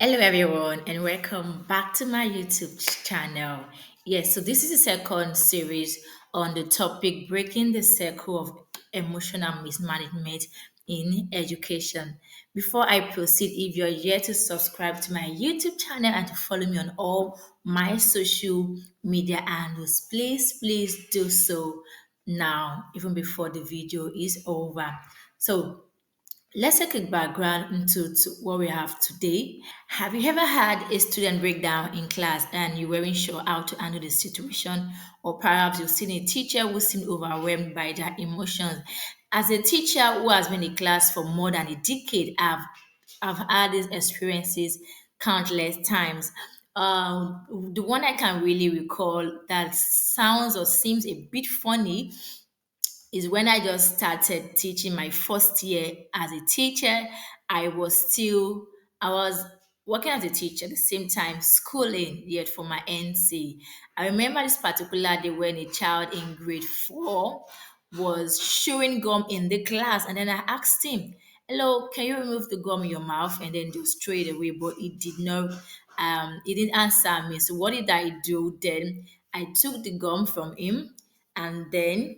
Hello, everyone, and welcome back to my YouTube channel. Yes, so this is the second series on the topic breaking the circle of emotional mismanagement in education. Before I proceed, if you're yet to subscribe to my YouTube channel and to follow me on all my social media handles, please do so now, even before the video is over. So, let's take a background into what we have today. Have you ever had a student breakdown in class and you weren't sure how to handle the situation? Or perhaps you've seen a teacher who seemed overwhelmed by their emotions. As a teacher who has been in class for more than a decade, I've had these experiences countless times. The one I can really recall that sounds or seems a bit funny is when I just started teaching my first year as a teacher. I was still, I was working as a teacher at the same time schooling yet for my NC. I remember this particular day when a child in grade 4 was chewing gum in the class, and then I asked him, "Hello, can you remove the gum in your mouth?" And then just throw it away, but he did not. He didn't answer me. So what did I do then? I took the gum from him and then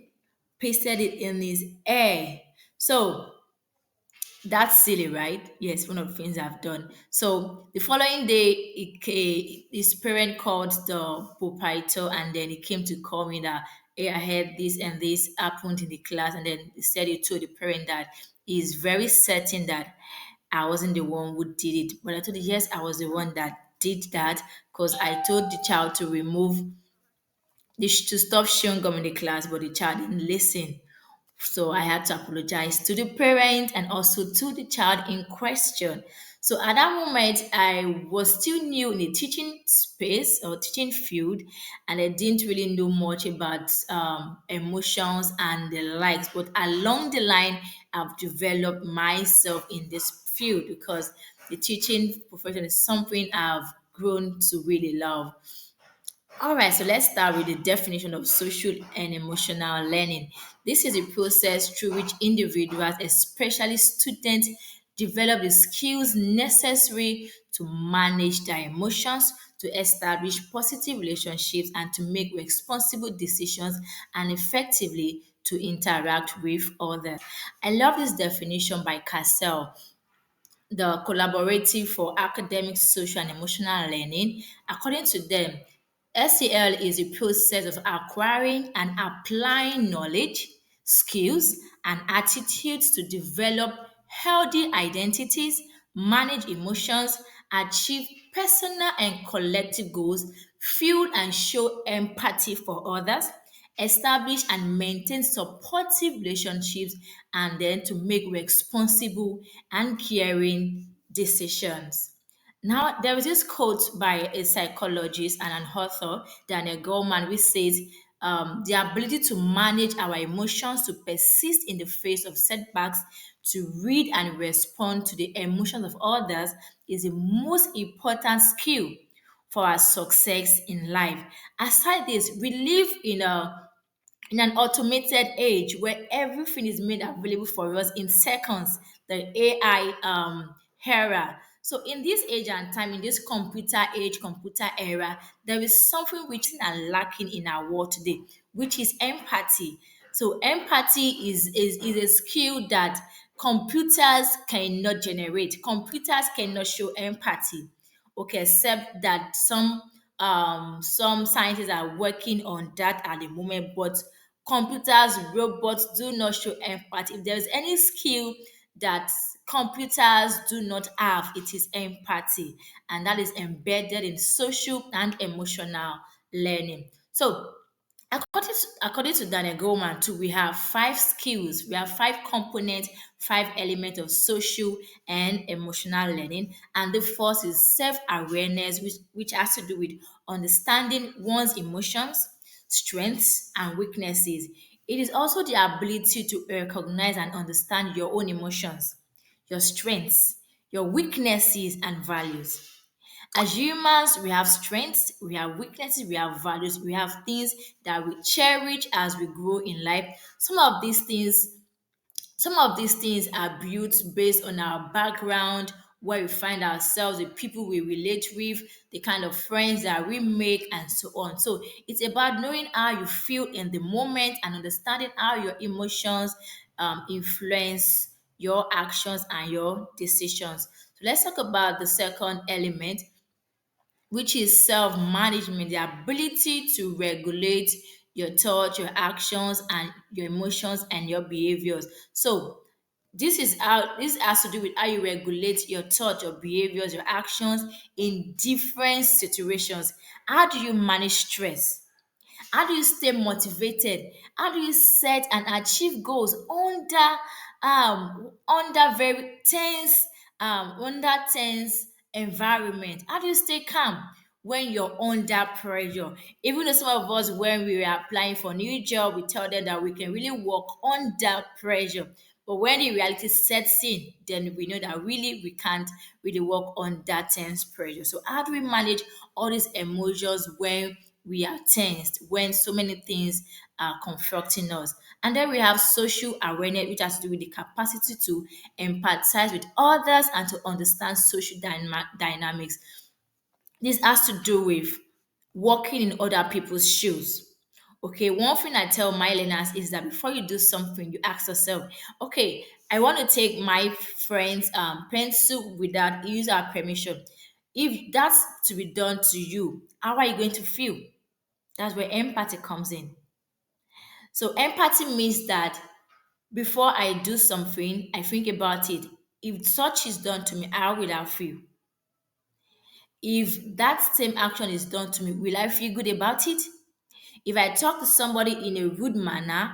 pasted it in his hair. So that's silly, right? Yes, one of the things I've done. So the following day, his parent called the proprietor and then he came to call me that, hey, I heard this and this happened in the class. And then he said he told the parent that he's very certain that I wasn't the one who did it. But I told him, yes, I was the one that did that because I told the child to remove, to stop chewing gum in the class, but the child didn't listen. So I had to apologize to the parent and also to the child in question. So at that moment, I was still new in the teaching space or teaching field, and I didn't really know much about emotions and the likes. But along the line, I've developed myself in this field because the teaching profession is something I've grown to really love. All right, so let's start with the definition of social and emotional learning. This is a process through which individuals, especially students, develop the skills necessary to manage their emotions, to establish positive relationships, and to make responsible decisions and effectively to interact with others. I love this definition by Cassell, the Collaborative for Academic, Social, and Emotional Learning. According to them, SEL is a process of acquiring and applying knowledge, skills, and attitudes to develop healthy identities, manage emotions, achieve personal and collective goals, feel and show empathy for others, establish and maintain supportive relationships, and then to make responsible and caring decisions. Now, there is this quote by a psychologist and an author, Daniel Goleman, which says, the ability to manage our emotions, to persist in the face of setbacks, to read and respond to the emotions of others is the most important skill for our success in life. Aside this, we live in an automated age where everything is made available for us in seconds, the AI era. So in this age and time, in this computer age, computer era, there is something which is not lacking in our world today, which is empathy. So empathy is a skill that computers cannot generate. Computers cannot show empathy. Okay, except that some scientists are working on that at the moment, but computers, robots do not show empathy. If there's any skill that computers do not have, it is empathy, and that is embedded in social and emotional learning. So according to Daniel Goleman, too, we have five skills, we have five components, five elements of social and emotional learning. And the first is self awareness, which has to do with understanding one's emotions, strengths, and weaknesses. It is also the ability to recognize and understand your own emotions, your strengths, your weaknesses, and values. As humans, we have strengths, we have weaknesses, we have values, we have things that we cherish as we grow in life. Some of these things are built based on our background, where we find ourselves, the people we relate with, the kind of friends that we make, and so on. So it's about knowing how you feel in the moment and understanding how your emotions influence your actions and your decisions. So let's talk about the second element, which is self management, the ability to regulate your thoughts, your actions, and your emotions and your behaviors. So, this has to do with how you regulate your thoughts, your behaviors, your actions in different situations. How do you manage stress? How do you stay motivated? How do you set and achieve goals under very tense under tense environment? How do you stay calm when you're under pressure? Even though some of us, when we are applying for new job, we tell them that we can really work under pressure. But when the reality sets in, then we know that really we can't really work on that tense pressure. So how do we manage all these emotions when we are tensed, when so many things are confronting us? And then we have social awareness, which has to do with the capacity to empathize with others and to understand social dynamics. This has to do with walking in other people's shoes. Okay, one thing I tell my learners is that before you do something, you ask yourself, okay, I want to take my friend's pencil without user permission. If that's to be done to you, how are you going to feel? That's where empathy comes in. So empathy means that before I do something, I think about it. If such is done to me, how will I feel? If that same action is done to me, will I feel good about it? If I talk to somebody in a rude manner,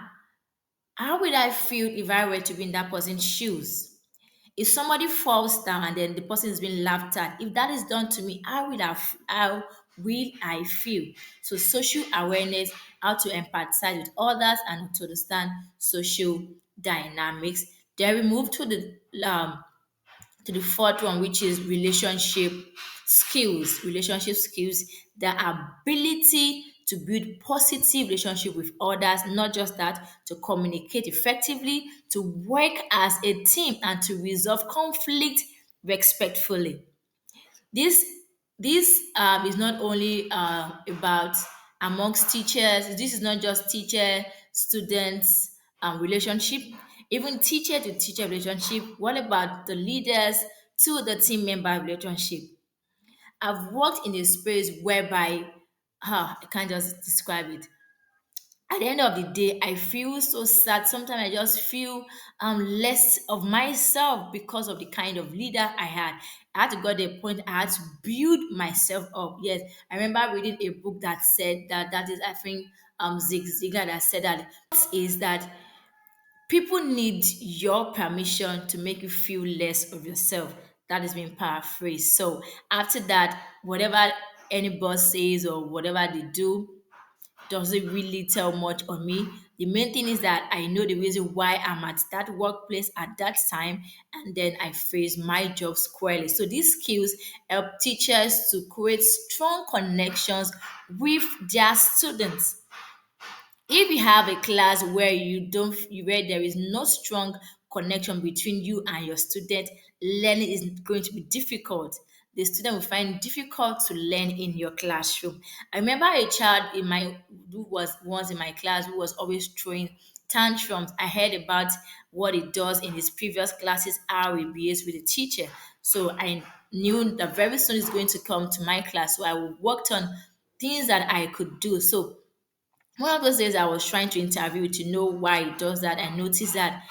how would I feel if I were to be in that person's shoes? If somebody falls down and then the person is being laughed at, if that is done to me, how will I feel? So social awareness, how to empathize with others and to understand social dynamics. Then we move to the fourth one, which is relationship skills. Relationship skills, the ability to build positive relationship with others, not just that, to communicate effectively, to work as a team, and to resolve conflict respectfully. This this is not only about amongst teachers. This is not just teacher students relationship, even teacher to teacher relationship. What about the leaders to the team member relationship? I've worked in a space whereby I can't just describe it. At the end of the day, I feel so sad. Sometimes I just feel less of myself because of the kind of leader I had. I had to go to a point I had to build myself up. Yes, I remember reading a book that said that is, I think, Zig Ziglar that said that is that people need your permission to make you feel less of yourself. That is being paraphrased. So after that, whatever any boss says or whatever they do, doesn't really tell much on me. The main thing is that I know the reason why I'm at that workplace at that time, and then I face my job squarely. So these skills help teachers to create strong connections with their students. If you have a class where where there is no strong connection between you and your student, learning is going to be difficult. The student will find it difficult to learn in your classroom. I remember a child in my who was once in my class who was always throwing tantrums. I heard about what it does in his previous classes, how he behaves with the teacher. So I knew that very soon he's going to come to my class. So I worked on things that I could do. So one of those days I was trying to interview to know why he does that. I noticed that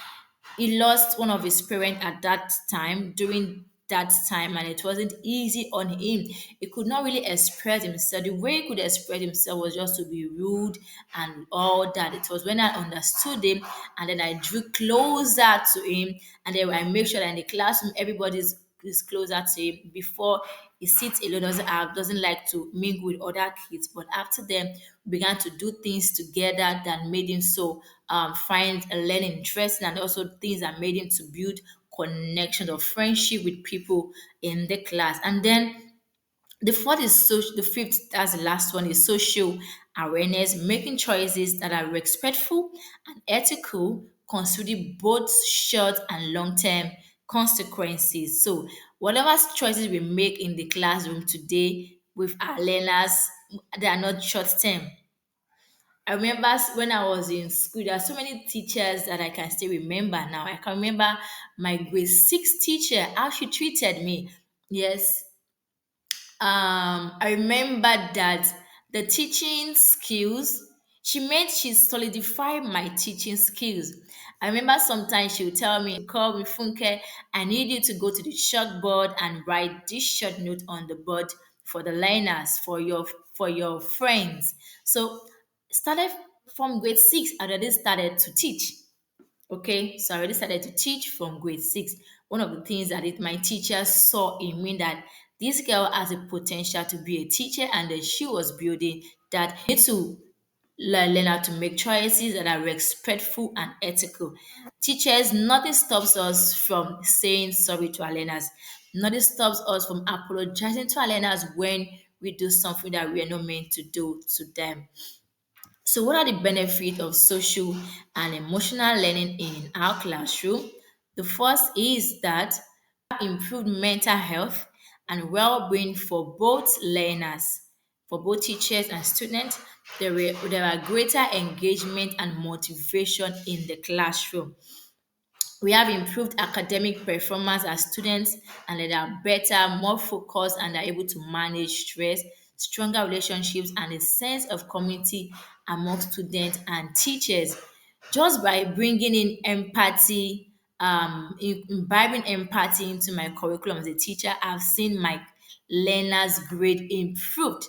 he lost one of his parents at that time during that time, and it wasn't easy on him. He could not really express himself. The way he could express himself was just to be rude and all that. It was when I understood him and then I drew closer to him, and then I make sure that in the classroom everybody's is closer to him. Before he sits alone, doesn't like to mingle with other kids. But after them, we began to do things together that made him so find a learning interesting, and also things that made him to build connection or friendship with people in the class. And then the fifth, that's the last one, is social awareness, making choices that are respectful and ethical, considering both short and long term consequences. So whatever choices we make in the classroom today with our learners, they are not short term. I remember when I was in school, there are so many teachers that I can still remember now. I can remember my grade six teacher, how she treated me. Yes, I remember that the teaching skills, she solidified my teaching skills. I remember sometimes she would tell me, call me Funke, I need you to go to the chalkboard and write this short note on the board for the learners, for your friends. So started from grade six, I already started to teach. Okay, so I already started to teach from grade six. One of the things that my teacher saw in me that this girl has a potential to be a teacher, and then she was building that need to learn how to make choices that are respectful and ethical. Teachers, nothing stops us from saying sorry to our learners. Nothing stops us from apologizing to our learners when we do something that we are not meant to do to them. So, what are the benefits of social and emotional learning in our classroom? The first is that improved mental health and well-being for both learners, for both teachers and students. There are greater engagement and motivation in the classroom. We have improved academic performance as students, and they are better, more focused, and are able to manage stress, stronger relationships, and a sense of community among students and teachers. Just by bringing in empathy, imbibing empathy into my curriculum as a teacher, I've seen my learners' grade improved.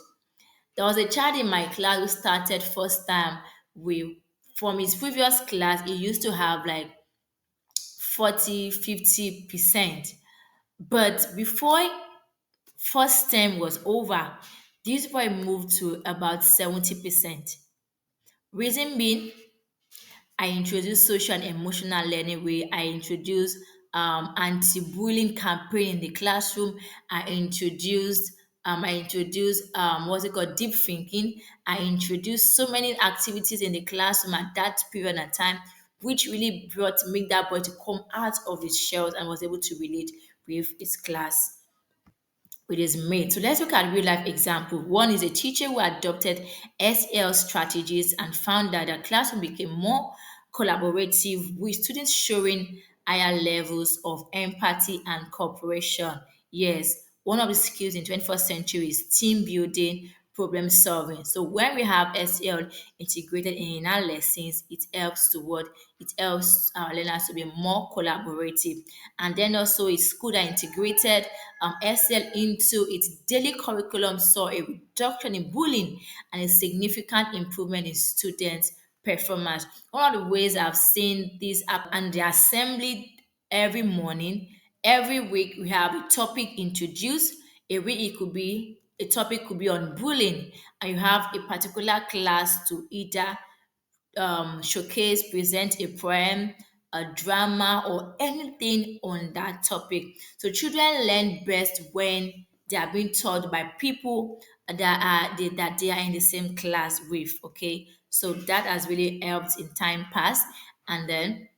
There was a child in my class who started first time with from his previous class, he used to have like 40, 50%. But before first term was over, this boy moved to about 70%. Reason being, I introduced social and emotional learning where I introduced anti-bullying campaign in the classroom. I introduced what's it called, deep thinking. I introduced so many activities in the classroom at that period of time, which really brought make that boy to come out of his shells and was able to relate with his class with his mate. So let's look at real life example. One is a teacher who adopted SL strategies and found that the classroom became more collaborative with students showing higher levels of empathy and cooperation. Yes, one of the skills in 21st century is team building, problem solving. So when we have SL integrated in our lessons, it helps to what it helps our learners to be more collaborative. And then also it's school that integrated SL into its daily curriculum saw a reduction in bullying and a significant improvement in students' performance. One of the ways I've seen this up and the assembly every morning, every week we have a topic introduced. A week it could be a topic could be on bullying, and you have a particular class to either showcase, present a poem, a drama, or anything on that topic. So children learn best when they are being taught by people that they are in the same class with. Okay, so that has really helped in time past, and then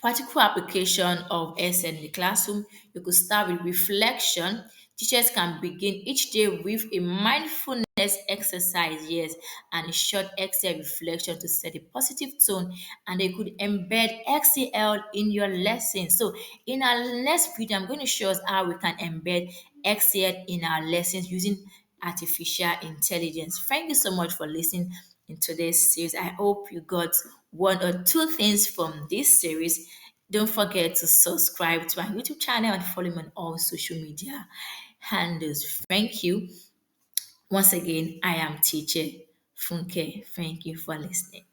practical application of SN in the classroom. You could start with reflection. Teachers can begin each day with a mindfulness exercise, yes, and a short Excel reflection to set a positive tone. And they could embed XCL in your lesson. So, in our next video, I'm going to show us how we can embed XCL in our lessons using artificial intelligence. Thank you so much for listening in today's series. I hope you got one or two things from this series. Don't forget to subscribe to our YouTube channel and follow me on all social media handles. Thank you. Once again, I am teacher Funke. Thank you for listening.